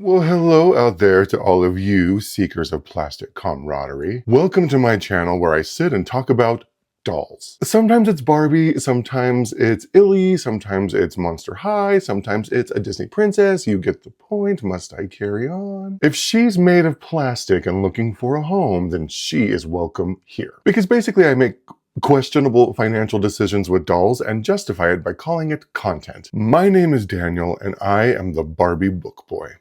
Well, hello out there to all of you seekers of plastic camaraderie. Welcome to my channel where I sit and talk about dolls. Sometimes it's Barbie, sometimes it's Illy, sometimes it's Monster High, sometimes it's a Disney princess. You get the point. Must I carry on? If she's made of plastic and looking for a home, then she is welcome here. Because basically I make questionable financial decisions with dolls and justify it by calling it content. My name is Daniel and I am the Barbie book boy.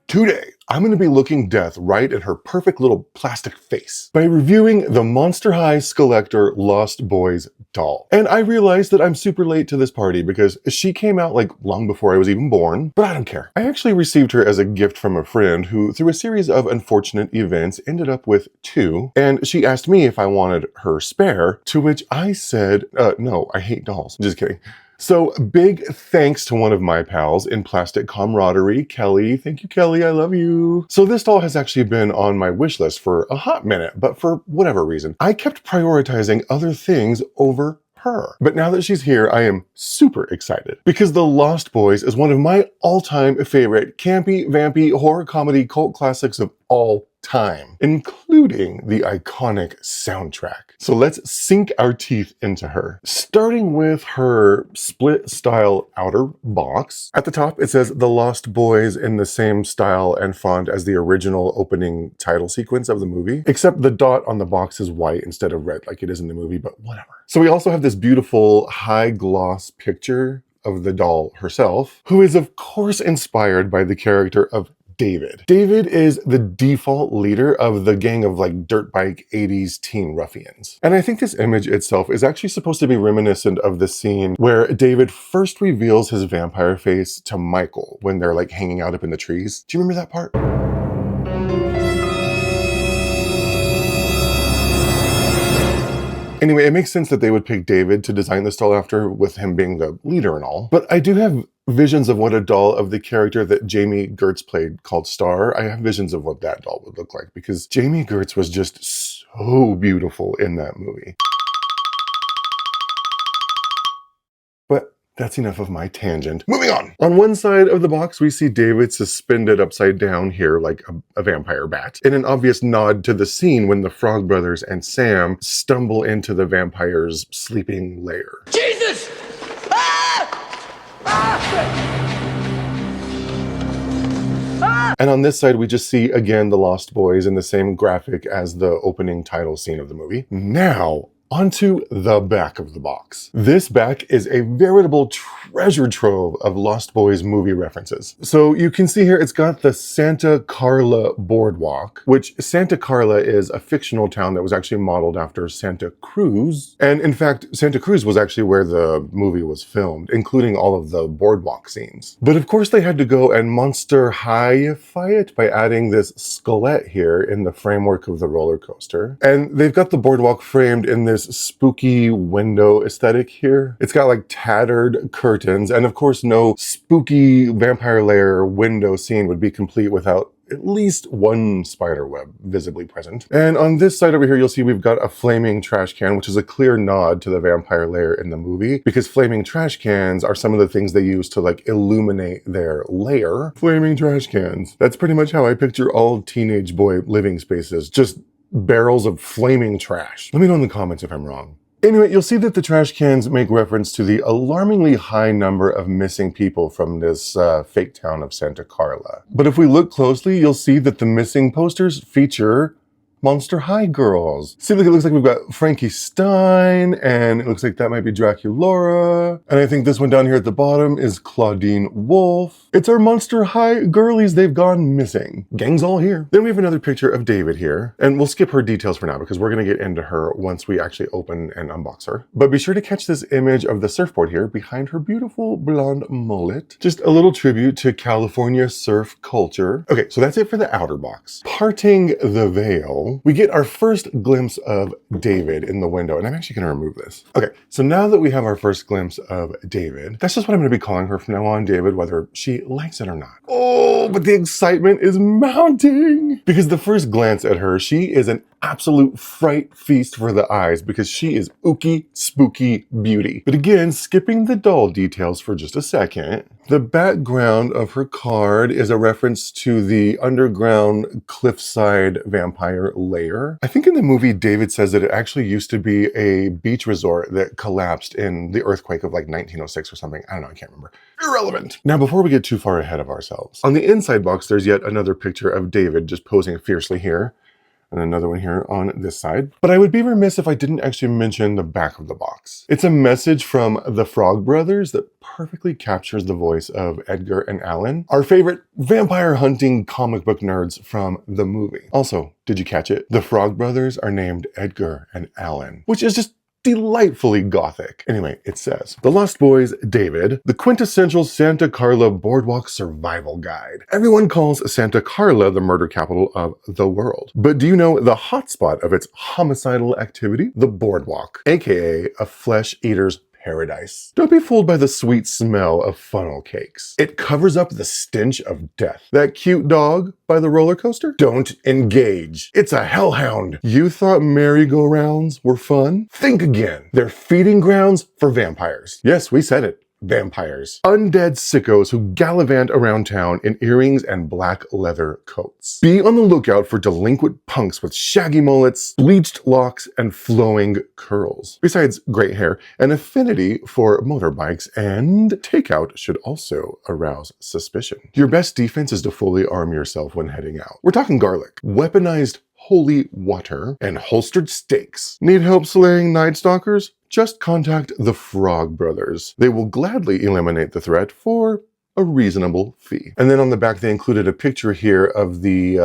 Today, I'm going to be looking death right in her perfect little plastic face by reviewing the Monster High Skullector Lost Boys doll. And I realized that I'm super late to this party because she came out like long before I was even born, but I don't care. I actually received her as a gift from a friend who, through a series of unfortunate events, ended up with two, and she asked me if I wanted her spare, to which I said, no, I hate dolls. Just kidding. So big thanks to one of my pals in plastic camaraderie, Kelly. Thank you, Kelly. I love you. So this doll has actually been on my wish list for a hot minute, but for whatever reason, I kept prioritizing other things over her. But now that she's here, I am super excited because The Lost Boys is one of my all-time favorite campy, vampy, horror comedy cult classics of all time, including the iconic soundtrack. So let's sink our teeth into her. Starting with her split style outer box. At the top, it says The Lost Boys in the same style and font as the original opening title sequence of the movie, except the dot on the box is white instead of red like it is in the movie, but whatever. So we also have this beautiful high gloss picture of the doll herself, who is of course inspired by the character of David. David is the default leader of the gang of like dirt bike 80s teen ruffians. And I think this image itself is actually supposed to be reminiscent of the scene where David first reveals his vampire face to Michael when they're like hanging out up in the trees. Do you remember that part? Anyway, it makes sense that they would pick David to design this doll after, with him being the leader and all. But I do have visions of what a doll of the character that Jamie Gertz played called Star. I have visions of what that doll would look like because Jamie Gertz was just so beautiful in that movie. But that's enough of my tangent. Moving on! On one side of the box, we see David suspended upside down here like a vampire bat, in an obvious nod to the scene when the Frog Brothers and Sam stumble into the vampire's sleeping lair. Jesus! And on this side, we just see again the Lost Boys in the same graphic as the opening title scene of the movie. Now, onto the back of the box. This back is a veritable treasure trove of Lost Boys movie references. So you can see here, it's got the Santa Carla boardwalk, which Santa Carla is a fictional town that was actually modeled after Santa Cruz. And in fact, Santa Cruz was actually where the movie was filmed, including all of the boardwalk scenes. But of course they had to go and Monster High-fy it by adding this skullet here in the framework of the roller coaster. And they've got the boardwalk framed in this spooky window aesthetic here. It's got like tattered curtains, and of course no spooky vampire lair window scene would be complete without at least one spider web visibly present. And on this side over here, you'll see we've got a flaming trash can, which is a clear nod to the vampire lair in the movie, because flaming trash cans are some of the things they use to like illuminate their lair. Flaming trash cans. That's pretty much how I picture all teenage boy living spaces. Just barrels of flaming trash. Let me know in the comments if I'm wrong. Anyway, you'll see that the trash cans make reference to the alarmingly high number of missing people from this fake town of Santa Carla. But if we look closely, you'll see that the missing posters feature Monster High girls. See, look, it looks like we've got Frankie Stein, and it looks like that might be Draculaura. And I think this one down here at the bottom is Claudine Wolf. It's our Monster High girlies. They've gone missing. Gang's all here. Then we have another picture of David here, and we'll skip her details for now because we're gonna get into her once we actually open and unbox her. But be sure to catch this image of the surfboard here behind her beautiful blonde mullet. Just a little tribute to California surf culture. Okay, so that's it for the outer box. Parting the veil, table, we get our first glimpse of David in the window. And I'm actually going to remove this. Okay, so now that we have our first glimpse of David, that's just what I'm going to be calling her from now on, David, whether she likes it or not. Oh, but the excitement is mounting. Because the first glance at her, she is an absolute fright feast for the eyes because she is ooky, spooky beauty. But again, skipping the doll details for just a second, the background of her card is a reference to the underground cliffside vampire lair. I think in the movie, David says that it actually used to be a beach resort that collapsed in the earthquake of like 1906 or something. I don't know, I can't remember. Irrelevant. Now, before we get too far ahead of ourselves, on the inside box, there's yet another picture of David just posing fiercely here. And another one here on this side. But I would be remiss if I didn't actually mention the back of the box. It's a message from the Frog Brothers that perfectly captures the voice of Edgar and Alan, our favorite vampire hunting comic book nerds from the movie. Also, did you catch it? The Frog Brothers are named Edgar and Alan, which is just delightfully gothic. Anyway, it says, The Lost Boys, David, the quintessential Santa Carla boardwalk survival guide. Everyone calls Santa Carla the murder capital of the world. But do you know the hotspot of its homicidal activity? The boardwalk, aka a flesh eater's paradise. Don't be fooled by the sweet smell of funnel cakes. It covers up the stench of death. That cute dog by the roller coaster? Don't engage. It's a hellhound. You thought merry-go-rounds were fun? Think again. They're feeding grounds for vampires. Yes, we said it. Vampires. Undead sickos who gallivant around town in earrings and black leather coats. Be on the lookout for delinquent punks with shaggy mullets, bleached locks, and flowing curls. Besides great hair, an affinity for motorbikes and takeout should also arouse suspicion. Your best defense is to fully arm yourself when heading out. We're talking garlic, weaponized holy water, and holstered stakes. Need help slaying Night Stalkers? Just contact the Frog Brothers. They will gladly eliminate the threat for a reasonable fee. And then on the back, they included a picture here of the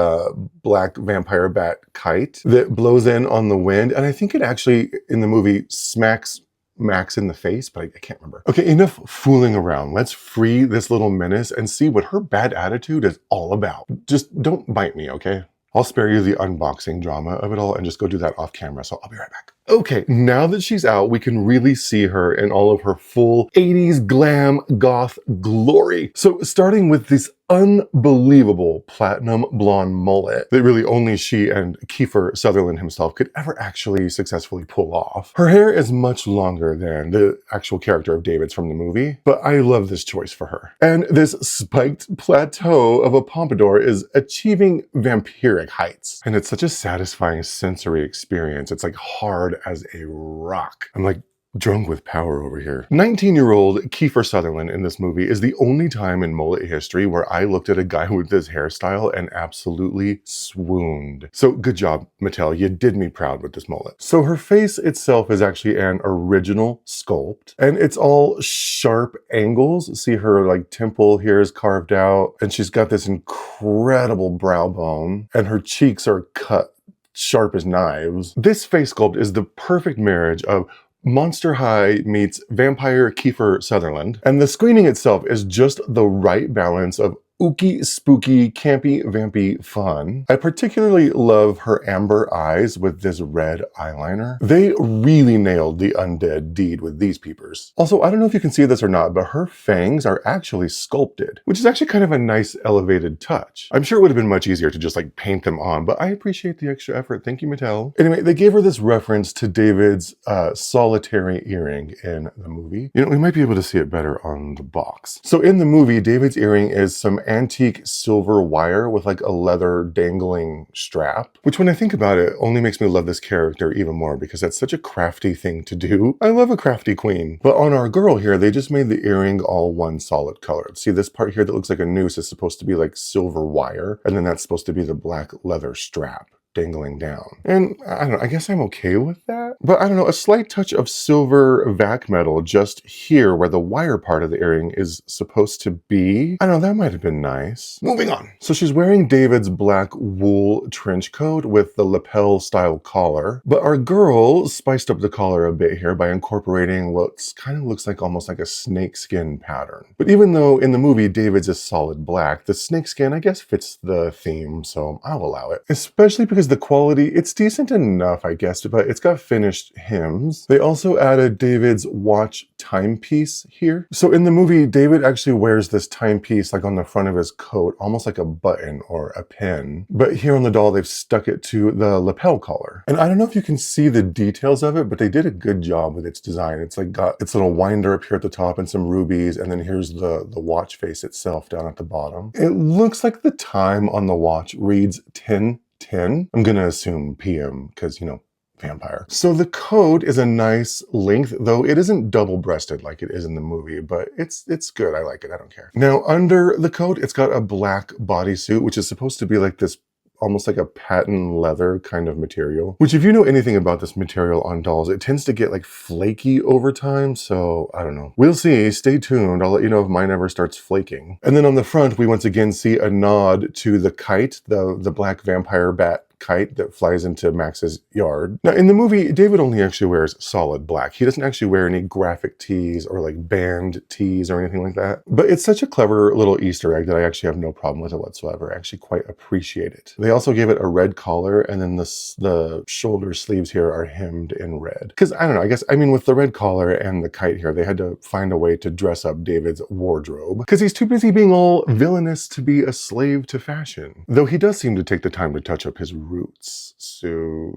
black vampire bat kite that blows in on the wind. And I think it actually, in the movie, smacks Max in the face, but I can't remember. Okay, enough fooling around. Let's free this little menace and see what her bad attitude is all about. Just don't bite me, okay? I'll spare you the unboxing drama of it all and just go do that off camera, so I'll be right back. Okay, now that she's out, we can really see her in all of her full 80s glam goth glory. So starting with this unbelievable platinum blonde mullet that really only she and Kiefer Sutherland himself could ever actually successfully pull off. Her hair is much longer than the actual character of David's from the movie, but I love this choice for her. And this spiked plateau of a pompadour is achieving vampiric heights. And it's such a satisfying sensory experience. It's like hard as a rock. I'm like drunk with power over here. 19-year-old Kiefer Sutherland in this movie is the only time in mullet history where I looked at a guy with this hairstyle and absolutely swooned. So good job, Mattel. You did me proud with this mullet. So her face itself is actually an original sculpt, and it's all sharp angles. See her like temple here is carved out, and she's got this incredible brow bone, and her cheeks are cut sharp as knives. This face sculpt is the perfect marriage of Monster High meets vampire Kiefer Sutherland, and the screening itself is just the right balance of ooky, spooky, campy, vampy fun. I particularly love her amber eyes with this red eyeliner. They really nailed the undead deed with these peepers. Also, I don't know if you can see this or not, but her fangs are actually sculpted, which is actually kind of a nice elevated touch. I'm sure it would have been much easier to just like paint them on, but I appreciate the extra effort. Thank you, Mattel. Anyway, they gave her this reference to David's solitary earring in the movie. You know, we might be able to see it better on the box. So in the movie, David's earring is some antique silver wire with like a leather dangling strap, which when I think about it only makes me love this character even more because that's such a crafty thing to do. I love a crafty queen. But on our girl here, they just made the earring all one solid color. See this part here that looks like a noose is supposed to be like silver wire, and then that's supposed to be the black leather strap dangling down. And I don't know, I guess I'm okay with that. But I don't know, a slight touch of silver vac metal just here where the wire part of the earring is supposed to be. I don't know, that might have been nice. Moving on. So she's wearing David's black wool trench coat with the lapel style collar. But our girl spiced up the collar a bit here by incorporating what kind of looks like almost like a snakeskin pattern. But even though in the movie David's is solid black, the snakeskin I guess fits the theme, so I'll allow it. Especially because as the quality, it's decent enough, I guess, but it's got finished hymns. They also added David's watch timepiece here. So in the movie, David actually wears this timepiece like on the front of his coat, almost like a button or a pin. But here on the doll, they've stuck it to the lapel collar. And I don't know if you can see the details of it, but they did a good job with its design. It's like got its little winder up here at the top and some rubies, and then here's the watch face itself down at the bottom. It looks like the time on the watch reads 10:10. I'm gonna assume PM because, you know, vampire. So the coat is a nice length, though it isn't double-breasted like it is in the movie, but it's good. I like it. I don't care. Now, under the coat, it's got a black bodysuit, which is supposed to be like this almost like a patent leather kind of material, which if you know anything about this material on dolls, it tends to get like flaky over time. So I don't know. We'll see. Stay tuned. I'll let you know if mine ever starts flaking. And then on the front, we once again see a nod to the kite, the black vampire bat kite that flies into Max's yard. Now in the movie, David only actually wears solid black. He doesn't actually wear any graphic tees or like band tees or anything like that. But it's such a clever little Easter egg that I actually have no problem with it whatsoever. I actually quite appreciate it. They also gave it a red collar, and then the shoulder sleeves here are hemmed in red. Because I don't know, I mean with the red collar and the kite here, they had to find a way to dress up David's wardrobe because he's too busy being all villainous to be a slave to fashion. Though he does seem to take the time to touch up his roots. So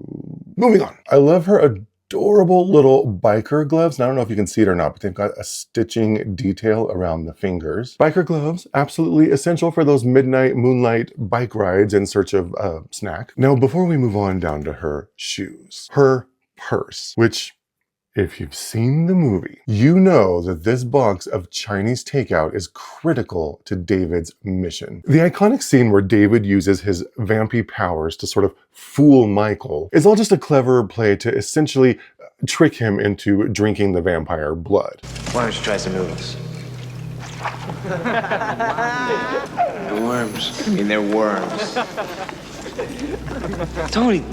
moving on. I love her adorable little biker gloves. Now, I don't know if you can see it or not, but they've got a stitching detail around the fingers. Biker gloves, absolutely essential for those midnight moonlight bike rides in search of a snack. Now, before we move on down to her shoes, her purse, which if you've seen the movie, you know that this box of Chinese takeout is critical to David's mission. The iconic scene where David uses his vampy powers to sort of fool Michael is all just a clever play to essentially trick him into drinking the vampire blood. Why don't you try some noodles? The worms. I mean, they're worms. Tony.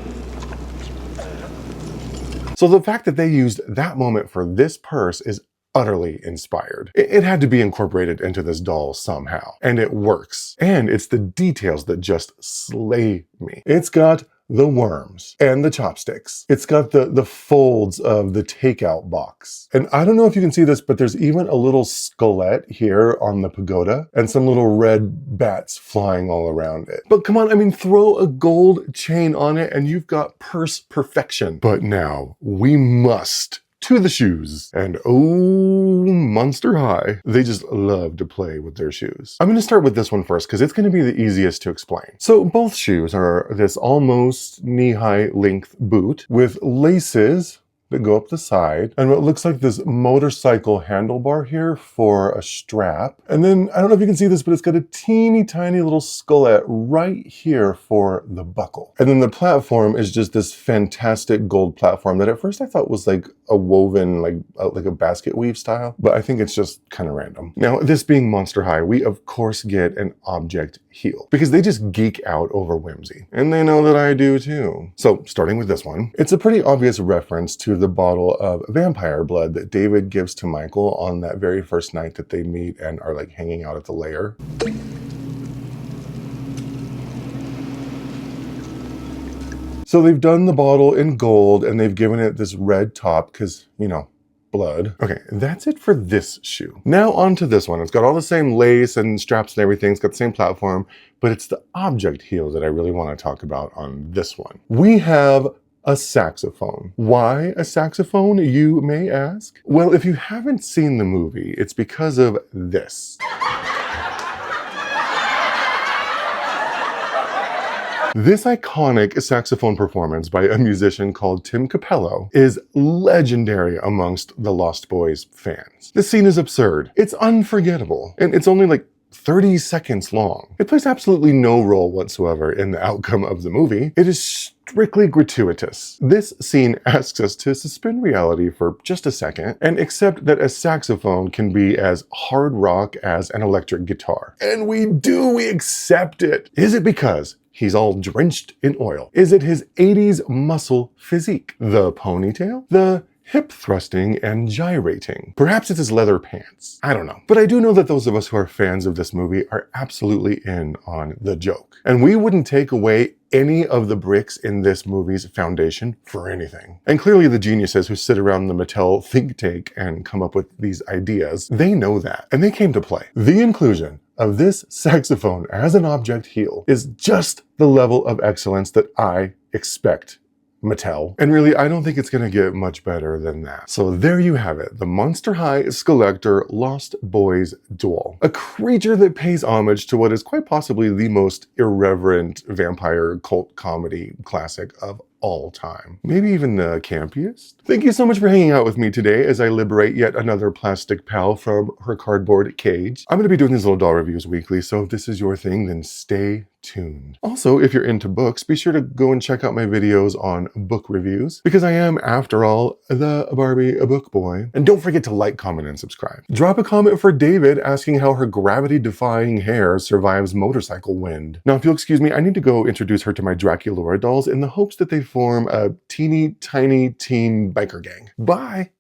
So the fact that they used that moment for this purse is utterly inspired. It had to be incorporated into this doll somehow, and it works. And it's the details that just slay me. It's got the worms and the chopsticks. It's got the folds of the takeout box. And I don't know if you can see this, but there's even a little skullet here on the pagoda and some little red bats flying all around it. But come on, I mean, throw a gold chain on it and you've got purse perfection. But now we must to the shoes. And oh, Monster High. They just love to play with their shoes. I'm going to start with this one first because it's going to be the easiest to explain. So both shoes are this almost knee-high length boot with laces that go up the side and what looks like this motorcycle handlebar here for a strap. And then, I don't know if you can see this, but it's got a teeny tiny little skullet right here for the buckle. And then the platform is just this fantastic gold platform that at first I thought was like a woven, like a basket weave style, but I think it's just kind of random. Now, this being Monster High, we of course get an object heel because they just geek out over whimsy. And they know that I do too. So starting with this one, it's a pretty obvious reference to the bottle of vampire blood that David gives to Michael on that very first night that they meet and are like hanging out at the lair. So they've done the bottle in gold and they've given it this red top because, you know, blood. Okay, that's it for this shoe. Now on to this one. It's got all the same lace and straps and everything. It's got the same platform, but it's the object heel that I really want to talk about on this one. We have a saxophone. Why a saxophone, you may ask? Well, if you haven't seen the movie, it's because of this. This iconic saxophone performance by a musician called Tim Capello is legendary amongst the Lost Boys fans. The scene is absurd. It's unforgettable. And it's only like 30 seconds long. It plays absolutely no role whatsoever in the outcome of the movie. It is strictly gratuitous. This scene asks us to suspend reality for just a second and accept that a saxophone can be as hard rock as an electric guitar. And we accept it. Is it because he's all drenched in oil? Is it his 80s muscle physique? The ponytail? The hip thrusting and gyrating. Perhaps it's his leather pants. I don't know. But I do know that those of us who are fans of this movie are absolutely in on the joke. And we wouldn't take away any of the bricks in this movie's foundation for anything. And clearly the geniuses who sit around the Mattel think tank and come up with these ideas, they know that, and they came to play. The inclusion of this saxophone as an object heel is just the level of excellence that I expect Mattel. And really, I don't think it's going to get much better than that. So there you have it, the Monster High Skullector Lost Boys duel. A creature that pays homage to what is quite possibly the most irreverent vampire cult comedy classic of all time. Maybe even the campiest? Thank you so much for hanging out with me today as I liberate yet another plastic pal from her cardboard cage. I'm going to be doing these little doll reviews weekly, so if this is your thing, then stay tuned. Also, if you're into books, be sure to go and check out my videos on book reviews, because I am, after all, the Barbie book boy. And don't forget to like, comment, and subscribe. Drop a comment for David asking how her gravity-defying hair survives motorcycle wind. Now, if you'll excuse me, I need to go introduce her to my Draculaura dolls in the hopes that they form a teeny tiny teen biker gang. Bye!